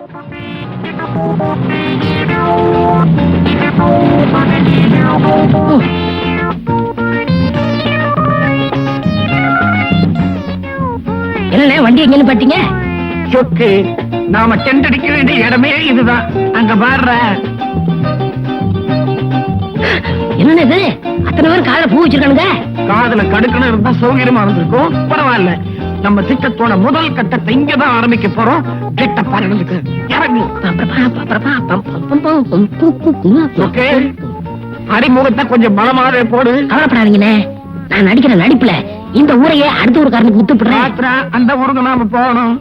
என்ன வண்டி எங்கன்னு பாத்தீங்க? சொக்கு, நாம டென்ட் அடிக்க வேண்டிய இடமே இதுதான். அங்க பாடுற என்னது அத்தனை பேரும் காதுல பூ வச்சிருக்கானுங்க. காதுல கடுக்கணும் இருந்தா சௌகரியமா இருந்திருக்கும். பரவாயில்ல, நம்ம திட்டத்தோட முதல் கட்டத்தை இங்கதான் ஆரம்பிக்க போறோம். திட்ட பாருங்களுக்கு இறங்கு. ஓகே, அறிமுகத்தை கொஞ்சம் பலமாவே போடு. கவலைப்படாதீங்கண்ணே, நான் நடிக்கிற நடிப்புல இந்த ஊரையே அடுத்த ஊருக்காரனுக்கு வித்துப்படுறேன். அந்த ஊருக்கு நாம போகணும்.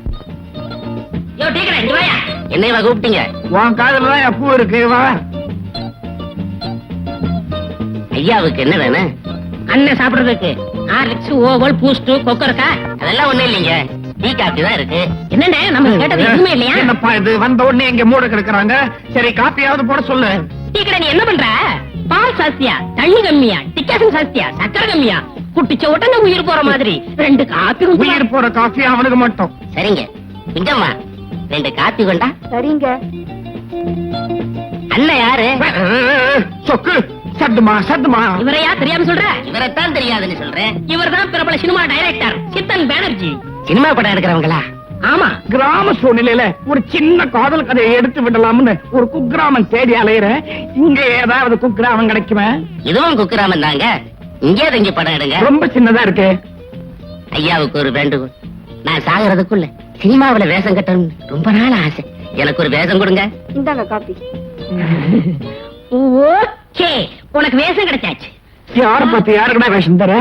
என்னைய கூப்பிட்டீங்க? உன் காதுலதான் பூ இருக்கு. வா. ஐயாவுக்கு என்ன வேணும்? அண்ணன் சாப்பிடுறதுக்கு ஹார்லிக்ஸ், ஓவல், பூஸ்ட், கொக்கரக்கா அதெல்லாம் ஒண்ணு இல்லைங்க. டீ காபி தான் இருக்கு. என்னண்ணே நம்ம கேட்டது எதுவுமே இல்லையா? என்னப்பா இது, வந்த உடனே இங்க மூட கிடக்குறாங்க. சரி, காப்பியாவது போட சொல்லு. டீ கடை நீ என்ன பண்ற? பால் சாஸ்தியா, தண்ணி கம்மியா, டிக்காசன் சாஸ்தியா, சக்கரை கம்மியா? குட்டிச்ச உடனே உயிர் போற மாதிரி 2 காப்பி. உயிர் போற காஃபி அவனுக்கு மட்டும். சரிங்க, குஞ்சம்மா 2 காப்பி கொண்டா. சரிங்க. அண்ணன் யாரு? சொக்கு, சத்துமா சத்துமா. இவரையா தெரியாம சொல்ற? இவரைத்தான் தெரியாதுன்னு சொல்றேன். இவர்தான் பிரபல சினிமா டைரக்டர் சித்தன் பானர்ஜி. சினிமா படம் எடுக்கிறவங்களா? ஆமா. கிராம சூழ்நிலையில ஒரு சின்ன காதல் கதையை எடுத்து விடலாம்னு ஒரு குக்கிராமன் தேடி அலையிறேன். இங்க ஏதாவது குக்கிராமம் கிடைக்குமே? இதுவும் குக்கிராமன் தாங்க. இங்கே தங்கி படம் எடுங்க. ரொம்ப சின்னதா இருக்கு. ஐயாவுக்கு ஒரு வேண்டுகோள். நான் சாகிறதுக்குள்ள சினிமாவில வேஷம் கட்டணும் ரொம்ப நாள் ஆசை. எனக்கு ஒரு வேஷம் கொடுங்க. இந்தாங்க காப்பி. ஓகே, உனக்கு வேஷம் கிடைச்சாச்சு. யார பார்த்து யாருக்குடா வேஷம் தர?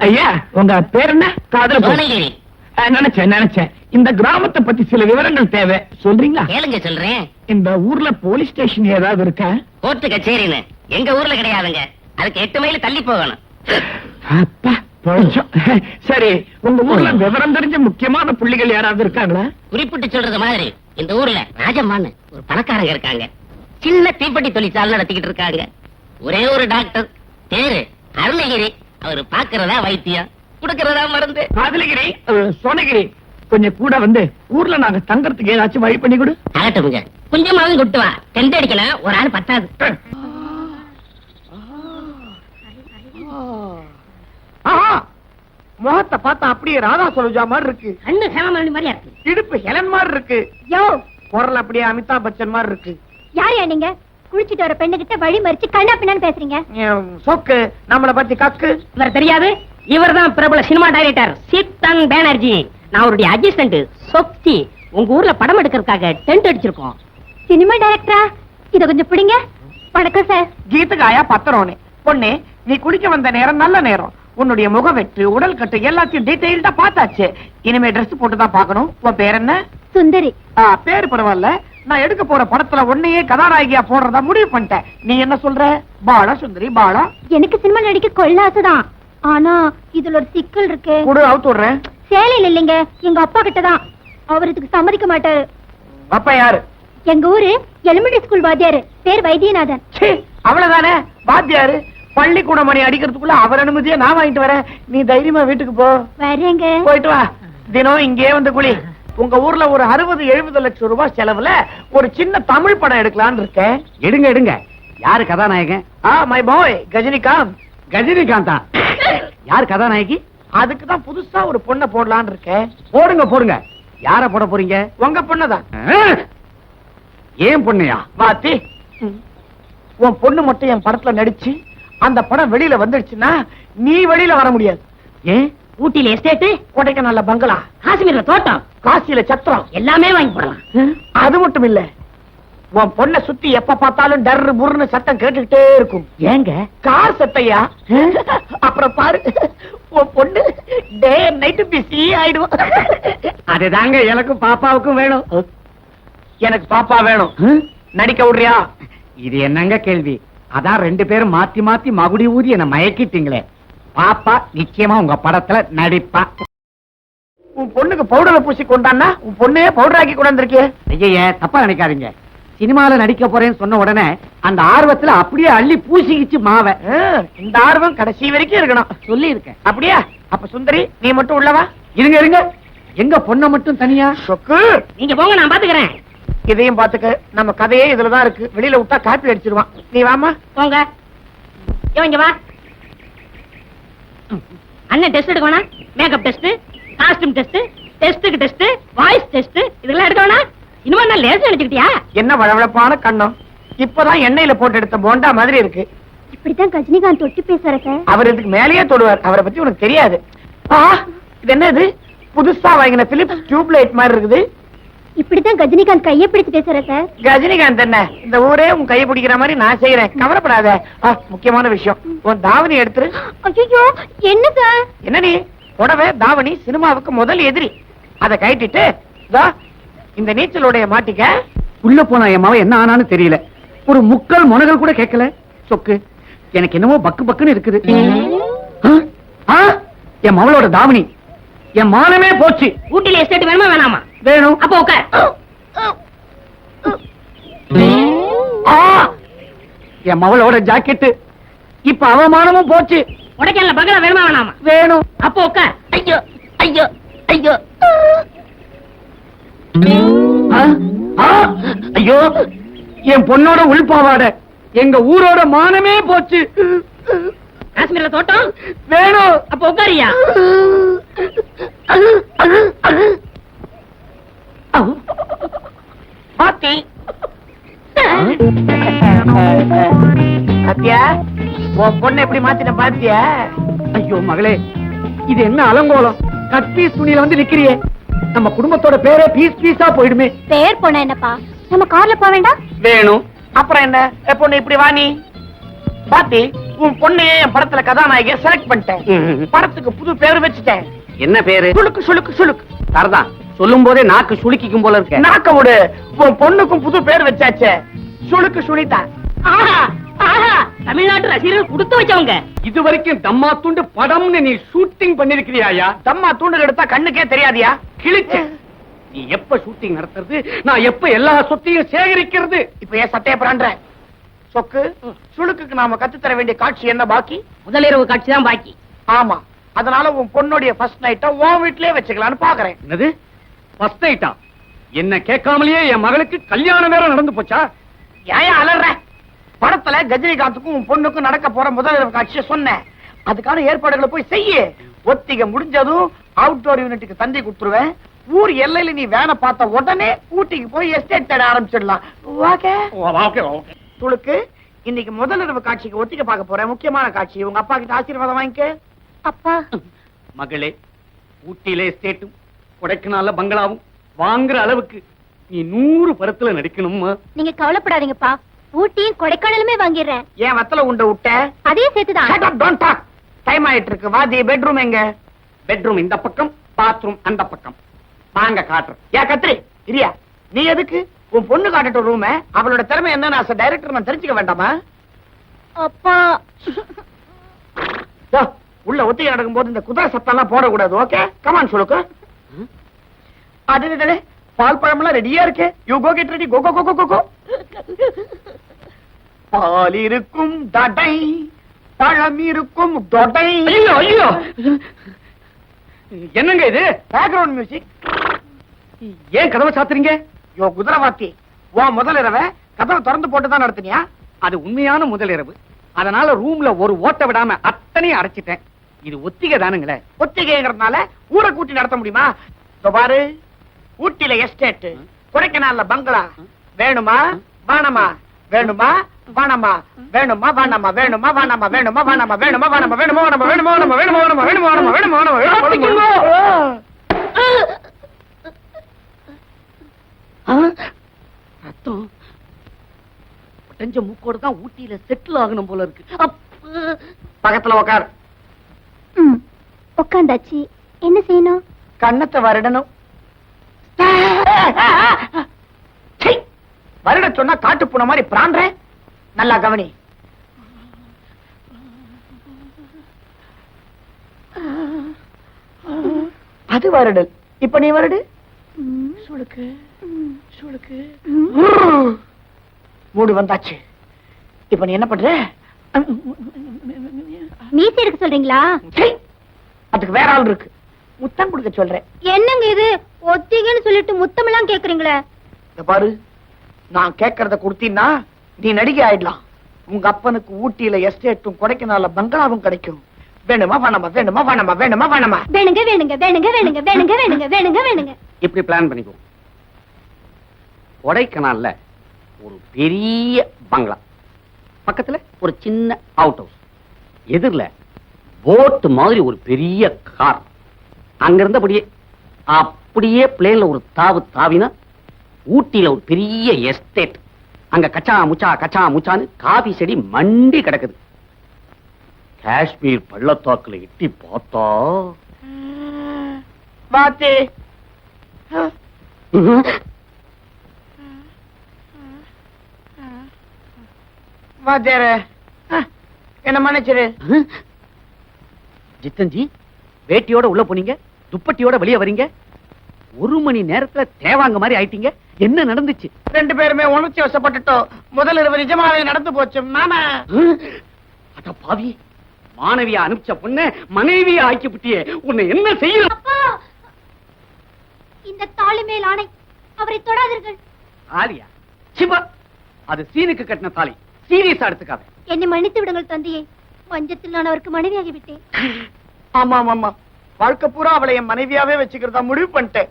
ஐயா, உங்க பேர் என்ன? காதல் நினைச்சேன். இந்த கிராமத்தை பத்தி சில விவரங்கள் தேவை, சொல்றீங்களா? கேளுங்க, சொல்றேன். இந்த ஊர்ல போலீஸ் ஸ்டேஷன் ஏதாவது இருக்கா? கோர்ட்டு கச்சேரின்னு எங்க ஊர்ல கிடையாதுங்க. அதுக்கு 8 மைல் தள்ளி போகணும். அப்பா, சரி, உங்க ஊர்ல விவரம் தெரிஞ்ச முக்கியமான புள்ளிகள் யாராவது இருக்காங்களா? குறிப்பிட்டு சொல்றது மாதிரி இந்த ஊர்ல ராஜம்மான்னு ஒரு பணக்காரங்க இருக்காங்க. சின்ன தீப்பெட்டி தொழிற்சாலை நடத்திக்கிட்டு இருக்காங்க. ஒரே ஒரு டாக்டர், பேரு அருணகிரி. அவரு பாக்குறதா வைத்தியம், குடுக்கறதா மருந்து. காதலகிரி, சோனகிரி, கொஞ்சம் கூட வந்து ஊர்ல நாங்க தங்கறதுக்கு ஏதாச்சும் வழி பண்ணி கொடு. ஆகட்டும்ங்க, கொஞ்சமாவது கொட்டு வா. டென்ட் அடிக்கல, ஒரு ஆள் பத்தாது. முகத்தை பார்த்தா அப்படியே ராதா சரோஜா மாதிரி இருக்கு. கண்ணு ஹேமமாலினி மாதிரியா இருக்கு. இடுப்பு ஹெலன் மாதிரி இருக்கு. யோ, குரல் அப்படியே அமிதாப் பச்சன் மாதிரி இருக்கு. யாரையா நீங்க? குளிச்சிட்டு வர பெண்ணு கிட்ட வழி மறிச்சு கண்ணா பின்னான்னு பேசுறீங்க. சொக்கு, நம்மளை பத்தி கக்கு. இவர் தெரியாது? இவர்தான் பிரபல சினிமா டைரக்டர் சித்தன் பானர்ஜி. நான் அவருடைய அசிஸ்டன்ட் சொக்தி. உங்க ஊர்ல படம் எடுக்கிறதுக்காக டென்ட் அடிச்சிருக்கோம். சினிமா டைரக்டரா? இத கொஞ்சம் பிடிங்க. வணக்கம் சார். கீத்துக்காயா பத்திரோனே. பொண்ணே, நீ குளிக்க வந்த நேரம் நல்ல நேரம். உன்னுடைய முகவெட்டு, உடல் கட்டு எல்லாத்தையும் டீடைல்டா பார்த்தாச்சு. இனிமே ட்ரெஸ் போட்டுதான் பார்க்கணும். உன் பேர் என்ன? சுந்தரி. பேரு பரவாயில்ல. நான் எடுக்க போற படத்துல உன்னையே கதாநாயகியா போடுறதா முடிவு பண்ணிட்டேன். நீ என்ன சொல்ற? பாலா, சுந்தரி பாலா. எனக்கு சினிமா நடிக்க கொள்ள ஆசைதான். ஆனா இதுல ஒரு சிக்கல் இருக்கு. கூட அவுத்து விடுறேன். சேலையில இல்லைங்க, எங்க அப்பா கிட்டதான். அவர் இதுக்கு சம்மதிக்க மாட்டாரு. அப்பா யாரு? எங்க ஊரு எலிமெண்டரி ஸ்கூல் வாத்தியாரு, பேர் வைத்தியநாதன். அவ்வளவுதானே வாத்தியாரு. பள்ளிக்கூட மணி அடிக்கிறதுக்குள்ள அவர் அனுமதியா நான் வாங்கிட்டு வரேன். நீ தைரியமா வீட்டுக்கு போ. வரேங்க. போயிட்டு வா. தினம் இங்கே வந்து குளி. உங்க ஊர்ல ஒரு 60-70 லட்சம் ரூபாய் செலவுல ஒரு சின்ன தமிழ் படம் எடுக்கலான்னு இருக்கேன். எடுங்க. யாரு கதாநாயகன்? My boy Ghajinikanth. கஜினிகாந்தா? யார் கதாநாயகி? அதுக்குதான் புதுசா ஒரு பொண்ணை போடலான்னு இருக்கேன். போடுங்க. யார போட போறீங்க? உங்க பொண்ணுதான். ஏன் பொண்ணையா? பாத்தி, உன் பொண்ணு மட்டும் என் படத்துல நடிச்சு அந்த படம் வெளியில வந்துடுச்சுன்னா நீ வெளியில வர முடியாது. ஏன்? ஊட்டியில எஸ்டேட், கொடைக்கானல்ல பங்களா, காஷ்மீர்ல தோட்டம், காசியில சத்திரம் எல்லாமே வாங்கி போடலாம். அது மட்டும் இல்ல, உன் பொண்ணை சுத்தி எப்ப பார்த்தாலும் டர்ரு புர்னு சத்தம் கேட்டுக்கிட்டே இருக்கும். ஏங்க? கார் சத்தையா. அப்புறம் பாரு, உன் பொண்ணு டே நைட்டு பிஸி ஆயிடுவோம். அதுதாங்க எனக்கும் பாப்பாவுக்கும் வேணும். எனக்கு பாப்பா வேணும். நடிக்க விடுறியா? இது என்னங்க கேள்வி? அதான் 2 பேரும் மாத்தி மகுடி ஊதி என்ன மயக்கிட்டீங்களே. பாப்பா நிச்சயமா உங்க படத்துல நடிப்பா. உன் பொண்ணுக்கு பவுடரை பூசி கொண்டான்னா உன் பொண்ணே பவுடர் ஆக்கி கொண்டாந்துருக்கே. ஐயா, தப்பா நினைக்காதீங்க. சினிமால நடிக்க போறேன்னு சொன்ன உடனே அந்த ஆர்வத்துல அப்படியே அள்ளி பூசிக்கிச்சு மாவ. இந்த ஆர்வம் கடைசி வரைக்கும் இருக்கணும் சொல்லி இருக்கேன். அப்படியா? அப்ப சுந்தரி, நீ மட்டும் உள்ளவா. இருங்க. எங்க பொண்ண மட்டும் தனியா? சொக்கு நீங்க போங்க, நான் பாத்துக்கிறேன். இதையும் பாத்துக்க. நம்ம கதையே இதுலதான் இருக்கு. வெளியில விட்டா காப்பி அடிச்சிருவான். நீ வாமா. போங்க. இங்க வா. அண்ணன் டெஸ்ட் எடுக்க வேணா? மேக்கப் டெஸ்ட், காஸ்டியூம் டெஸ்ட், டெஸ்டுக்கு டெஸ்ட், வாய்ஸ் டெஸ்ட், இதெல்லாம் எடுக்க வேணா? இன்னும் நான் லேசா நினைச்சுக்கிட்டியா? என்ன வளவளப்பான கண்ணம். இப்பதான் எண்ணெயில போட்டு எடுத்த போண்டா மாதிரி இருக்கு. இப்படித்தான் ரஜினிகாந்த் தொட்டு பேசுற சார். அவர் இதுக்கு மேலேயே தொடுவார். அவரை பத்தி உனக்கு தெரியாது. இது என்ன இது? புதுசா வாங்கின பிலிப்ஸ் டியூப் லைட் மாதிரி இருக்குது. இப்படித்தான் ரஜினிகாந்த் கையை பிடிச்சு பேசுற சார். ரஜினிகாந்த் என்ன, இந்த ஊரே உன் கையை பிடிக்கிற மாதிரி நான் செய்யறேன். கவலைப்படாத. முக்கியமான விஷயம், உன் தாவணி எடுத்துரு. ஐயோ என்ன சார்? என்ன நீ புடவை தாவணி சினிமாவுக்கு முதல் எதிரி. அதை கைட்டிட்டு இந்த நீச்சலோடைய மாட்டிக்க. உள்ள போனா என் மாவ என்ன ஆனான்னு தெரியல. ஒரு முக்கால் முனகள் கூட கேட்கல. சொக்கு எனக்கு என்னமோ பக்கு பக்குன்னு இருக்குது. என் மவளோட தாவணி, என் மானமே போச்சு. ஊட்டில எஸ்டேட் வேணுமா வேணாமா? வேணும். அப்ப உட்கார். என் மவளோட ஜாக்கெட்டு, இப்ப அவமானமும் போச்சு. உடைக்கல பங்களா வேணுமா வேணாமா? வேணும். அப்ப உட்கார். ஐயோ ஐயோ ஐயோ ஐயோ, என் பொண்ணோட உள்பாவாட, எங்க ஊரோட மானமே போச்சு. காஷ்மீர்ல தோட்டம் வேணும். அப்ப உட்காரியா? பாத்தி பாத்தியா, உன் பொண்ணு எப்படி மாத்தின பாத்தியா? ஐயோ மகளே, இது என்ன அலங்கோலம்? கட்பீஸ் துணியில வந்து நிக்கிறியே. நம்ம குடும்பத்தோட பேரே பீஸ் பீஸா போயிடுமே. பேர் போனா என்னப்பா, நம்ம கார்ல போக வேண்டாம்? வேணும். அப்புறம் என்ன பொண்ணு இப்படி வாணி பாத்தி, உன் பொண்ணையே என் படத்துல கதாநாயகியை செலக்ட் பண்ணிட்டேன். படத்துக்கு புது பேரு வச்சுட்டேன். என்ன பேரு? சுளுக்கு சுளுக்கு சுளுக்கு. தரதான் சொல்லும் போதே நாக்கு சுளுக்கிக்கும் போல இருக்க. நாக்க விடு. உன் பொண்ணுக்கும் புது பேர் வச்சாச்சே, சுளுக்கு சுனிதா. ஆஹா ஆஹா, தமிழ்நாட்டு ரசிகர்கள் கொடுத்து வச்சவங்க. இது வரைக்கும் தம்மா துண்டு படம்னு நீ ஷூட்டிங் பண்ணிருக்கிறியா? தம்மா தூண்டல் எடுத்தா கண்ணுக்கே தெரியாதியா? கிழிச்சு. நீ எப்ப ஷூட்டிங் நடத்துறது, நான் எப்ப எல்லா சொத்தையும் சேகரிக்கிறது? இப்ப ஏன் சட்டைய பிராண்ட? சொக்கு, சுளுக்குக்கு நாம கத்துத்தர வேண்டிய காட்சி என்ன பாக்கி? முதலிரவு காட்சி தான் பாக்கி. ஆமா, அதனால உன் பொண்ணுடைய ஃபர்ஸ்ட் நைட்ட உன் வீட்லயே வச்சுக்கலாம்னு பாக்குறேன். என்னது ஃபர்ஸ்ட் நைட்டா? என்ன கேட்காமலேயே என் மகளுக்கு கல்யாணம் வேற நடந்து போச்சா? ஏன் அலற? படத்துல ரஜினிகாந்துக்கும் உன் பொண்ணுக்கும் நடக்க போற முதலிரவு காட்சியை சொன்னேன். அதுக்கான ஏற்பாடுகளை போய் செய்ய. ஒத்திகை முடிஞ்சதும் அவுட்டோர் யூனிட்டுக்கு தந்தி கொடுத்துருவேன். ஊர் எல்லையில நீ வேலை பார்த்த உடனே ஊட்டிக்கு போய் எஸ்டேட் தேட ஆரம்பிச்சிடலாம். துளுக்கு, இன்னைக்கு முதலிரவு காட்சிக்கு ஒத்திகை பார்க்க போறேன். முக்கியமான காட்சி. உங்க அப்பா கிட்ட ஆசீர்வாதம் வாங்கிக்க. அப்பா மகளே, ஊட்டியில எஸ்டேட்டும் கொடைக்கானல்ல பங்களாவும் வாங்குற அளவுக்கு நீ 100 படத்துல நடிக்கணுமா? நீங்க கவலைப்படாதீங்கப்பா, ஊட்டியும் கொடைக்கானலுமே வாங்கிடுறேன். ஏன் வத்தல உண்ட விட்ட? அதே சேர்த்துதான். டைம் ஆயிட்டு இருக்கு. வாதி பெட்ரூம் எங்க? பெட்ரூம் இந்த பக்கம், பாத்ரூம் அந்த பக்கம். வாங்க காட்டுறேன். ஏன் கத்திரி இரியா? நீ எதுக்கு உன் பொண்ணு காட்டட்டும் ரூம்? அவளோட திறமை என்ன டைரக்டர் நான் தெரிஞ்சுக்க வேண்டாமா? அப்பா உள்ள ஒத்திகை நடக்கும் போது இந்த குதிரை சத்தம் எல்லாம் போடக்கூடாது. ஓகே, கமான் சொல்லுக்கு. அது பால் பழம் எல்லாம் ரெடியா இருக்கு. You go get ready. Go go go go go. பால் இருக்கும் தடை, பழம் இருக்கும் தொடை. ஐயோ ஐயோ, என்னங்க இது? Background music. ஏன் கதவை சாத்துறீங்க? யோ குதிரவாத்தி, உன் முதலிரவை கதவை திறந்து போட்டு தான் நடத்தினியா? அது உண்மையான முதலிரவு. அதனால ரூம்ல ஒரு ஓட்ட விடாம அத்தனையும் அடைச்சிட்டேன். இது ஒத்திகை தானுங்களே. ஒத்திகைங்கிறதுனால ஊரை கூட்டி நடத்த முடியுமா? பாரு, ஊட்டில எஸ்டேட், கொடைக்கானல்ல பங்களா. வேணுமா வானமா? வேணுமா வானமா? வேணுமா வானமா? வேணுமா வானமா? வேணுமா வானமா? வேணுமா வானமா? வேணுமா வானமா? வேணுமா வானமா? வேணுமா வானமா? வேணுமா வானமா? வேணுமா வானமா? ரத்தம் உடஞ்ச மூக்கோட தான் ஊட்டியில செட்டில் ஆகணும் போல இருக்கு. பக்கத்துல உட்கார். உட்காந்தாச்சு, என்ன செய்யணும்? கண்ணத்தை வருடணும். வருட சொன்னா காட்டு பூனை மாதிரி பிராண்றேன். நல்லா கவனி. அது வருடல். இப்ப நீ வருடு. சுளுக்கு சுளுக்கு. மூடு வந்தாச்சு. இப்ப நீ என்ன பண்ற? மீசி எடுக்க சொல்றீங்களா? அதுக்கு வேற ஆள் இருக்கு. முத்தம் கொடுக்க சொல்றேன். என்னங்க இது ஒத்திகன்னு சொல்லிட்டு முத்தமெல்லாம் கேக்குறீங்களே? இத பாரு, நான் கேட்கறத கொடுத்தீன்னா நீ நடிகை ஆயிடலாம். உங்க அப்பனுக்கு ஊட்டியில எஸ்டேட்டும் கொடைக்கானல்ல பங்களாவும் கிடைக்கும். வேணுமா வேணாமா, வேணுமா வேணாமா, வேணுமா வேணாமா? வேணுங்க வேணுங்க வேணுங்க வேணுங்க வேணுங்க வேணுங்க வேணுங்க வேணுங்க. இப்படி பிளான் பண்ணிக்குவோம். கொடைக்கானல்ல ஒரு பெரிய பங்களா, பக்கத்துல ஒரு சின்ன அவுட் ஹவுஸ், எதிரில போட் மாதிரி ஒரு பெரிய கார். அங்க இருந்தபடியே அப்படியே பிளேன்ல ஒரு தாவு தாவினா ஊட்டியில ஒரு பெரிய எஸ்டேட். அங்க கச்சா முச்சான்னு காபி செடி மண்டி கிடக்குது. காஷ்மீர் பள்ளத்தாக்குல எட்டி பார்த்தா பாத்து வாத்தியார என்ன மன்னிச்சிரு. ஜித்தன்ஜி, வேட்டியோட உள்ள போனீங்க, துப்பட்டியோட வெளியே வரீங்க. 1 மணி நேரத்துல தேவாங்க மாதிரி ஆயிட்டீங்க. என்ன நடந்துச்சு? 2 பேருமே உணர்ச்சி வசப்பட்டுட்டோம். முதல் இரவு நிஜமாவே நடந்து போச்சு மாமா. அட பாவி, மாணவியா அனுப்பிச்ச பொண்ண மனைவியா ஆக்கி புட்டியே, உன்னை என்ன செய்யலாம்? அப்பா, இந்த தாலி மேல் ஆணை, அவரை தொடாதீர்கள். ஆலியா சிவா, அது சீனுக்கு கட்டின தாலி, சீரியஸா எடுத்துக்காத. என்னை மன்னித்து விடுங்கள் தந்தையே. மஞ்சத்தில் நான் அவருக்கு மனைவியாகி விட்டேன். ஆமா ஆமா, வாழ்க்கை பூரா அவளை என் மனைவியாவே வச்சுக்கிறதா முடிவு பண்ணிட்டேன்.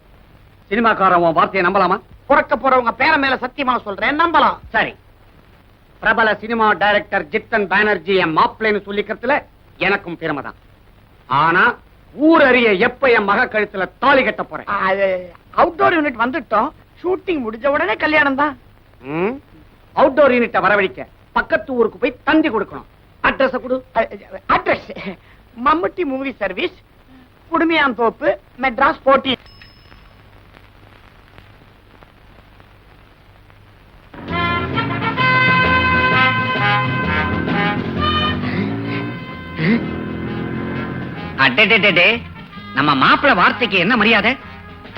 சினிமாக்காரன் உன் வார்த்தையை நம்பலாமா? பிறக்க போறவங்க பேர மேல சத்தியமா சொல்றேன், நம்பலாம். சரி, பிரபல சினிமா டைரக்டர் ஜித்தன் பானர்ஜி என் மாப்பிள்ளைன்னு சொல்லிக்கிறதுல எனக்கும் பெருமை தான். ஆனா ஊர் அறிய எப்ப என் மக கழுத்துல தாலி கட்ட போறேன்? அவுட்டோர் யூனிட் வந்துட்டோம். ஷூட்டிங் முடிஞ்ச உடனே கல்யாணம் தான். அவுட்டோர் யூனிட்ட வரவழைக்க பக்கத்து ஊருக்கு போய் தந்தி கொடுக்கணும். அட்ரஸ் கொடு. அட்ரஸ் மம்முட்டி மூவி சர்வீஸ், குடுமியான் தோப்பு, மெட்ராஸ் 14. அடடடடே, நம்ம மாப்பிள்ளை வார்த்தைக்கு என்ன மரியாதை?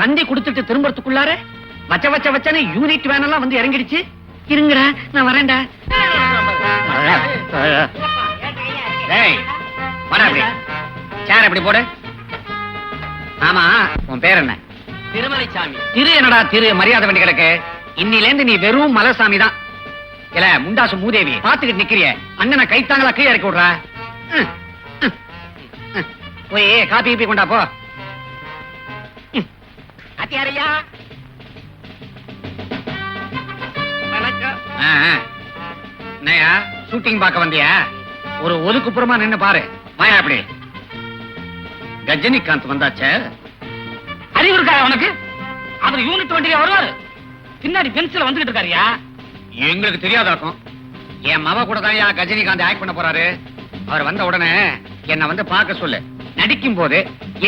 தந்தி கொடுத்துட்டு திரும்பறதுக்குள்ளார வச்சன்னு யூனிட் வேன் எல்லாம் வந்து இறங்கிடுச்சு. இருங்கடா, நான் வரேன்டா. டேய், வாடா அப்படி. சேர் அப்படி போடு. ஆமா, உன் பேர் என்ன? திருமலைசாமி. திரு என்னடா திரு, மரியாதை வேண்டி கிடக்கு. இன்னில இருந்து நீ வெறும் மலசாமி தான். இல்ல முண்டாசு மூதேவி பாத்துக்கிட்டு நிக்கிறிய, அண்ணனை கைத்தாங்களா கீழே இறக்கி விடுறா. போய் காப்பி கீப்பி கொண்டா போ. அத்தியாரையா வணக்கம். என்னையா ஷூட்டிங் பார்க்க வந்தியா? ஒரு ஒதுக்குப்புறமா நின்னு பாரு. வாயா அப்படி. கஜினிகாந்த் வந்தாச்சே. அறிவு இருக்கா உனக்கு? அவர் யூனிட் வண்டியில வருவாரு, பின்னாடி பென்சில வந்துகிட்டு இருக்காருயா. எங்களுக்கு தெரியாதாக்கும். என் மவ கூட தான் கஜினிகாந்த் ஆக்ட் பண்ண போறாரு. அவர் வந்த உடனே என்ன வந்து பார்க்க சொல்லு. நடிக்கும் போது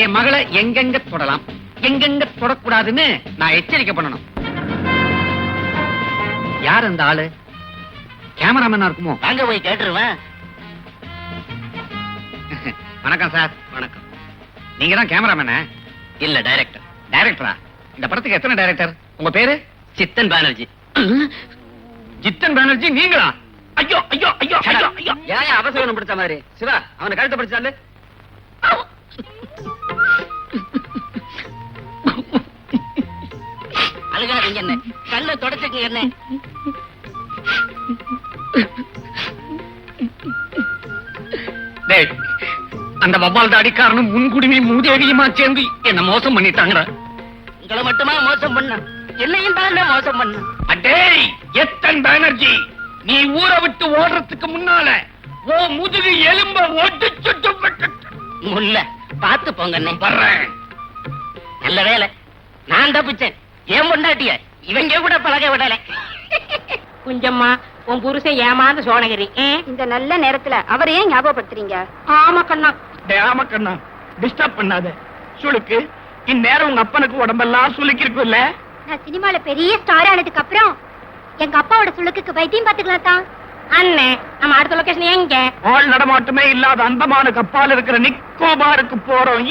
என் மகளை எங்கெங்க தொடலாம், எங்கெங்க தொடக்கூடாதுன்னு நான் எச்சரிக்கை பண்ணணும். யார் அந்த ஆளு? கேமராமேனா இருக்குமோ? வாங்க போய் கேட்டுருவேன். வணக்கம் சார். வணக்கம். நீங்க தான் கேமராமேனா? இல்ல, டைரக்டர். டைரக்டரா? இந்த படத்துக்கு எத்தனை டைரக்டர்? உங்க பேரு? சித்தன் பானர்ஜி. ஜித்தன் பானர்ஜி நீங்களா? ஐயோ ஐயோ ஐயோ ஐயோ ஐயோ. ஏன் அவசரம் பிடிச்ச மாதிரி? சிவா, அவனை கழுத்தை பிடிச்சாலு. அழுகாதீங்க, என்ன கல்ல தொடச்சுக்கு என்ன. டேய், அந்த வவ்வால் தாடிக்காரனும் முன்குடிமை மூதேவியுமா சேர்ந்து என்ன மோசம் பண்ணிட்டாங்கடா. உங்களை மட்டுமா மோசம் பண்ண? என்னையும் தான் மோசம் பண்ண. அடேய் எத்தன் பானர்ஜி, நீ ஊரை விட்டு ஓடுறதுக்கு முன்னால ஓ முதுகு எலும்ப ஒடிச்சுட்டு முல்ல பாத்து போங்க. வர்றேன். நல்ல வேலை நான் தப்பிச்சேன். ஏன் பொண்டாட்டிய இவங்க கூட பழக விடல. குஞ்சம்மா, உன் புருஷன் ஏமாந்து சோனகிரி. இந்த நல்ல நேரத்துல அவரை ஏன் ஞாபகப்படுத்துறீங்க? ஆமா கண்ணா. ஆமா கண்ணா, டிஸ்டர்ப் பண்ணாத. சுளுக்கு இந்நேரம் உங்க அப்பனுக்கு உடம்பெல்லாம் சுளுக்கி இருக்குல்ல. நான் சினிமால பெரிய ஸ்டார் ஆனதுக்கு அப்புறம் எங்க அப்பாவோட சுளுக்குக்கு வைத்தியம் பாத்துக்கலாம் தான். அண்ணே, நம்ம அடுத்த லொகேஷன் எங்க? ஆள் நடமாட்டமே இல்லாத அந்தமான கப்பால் இருக்கிற நிக்கோபாருக்கு போறோம்.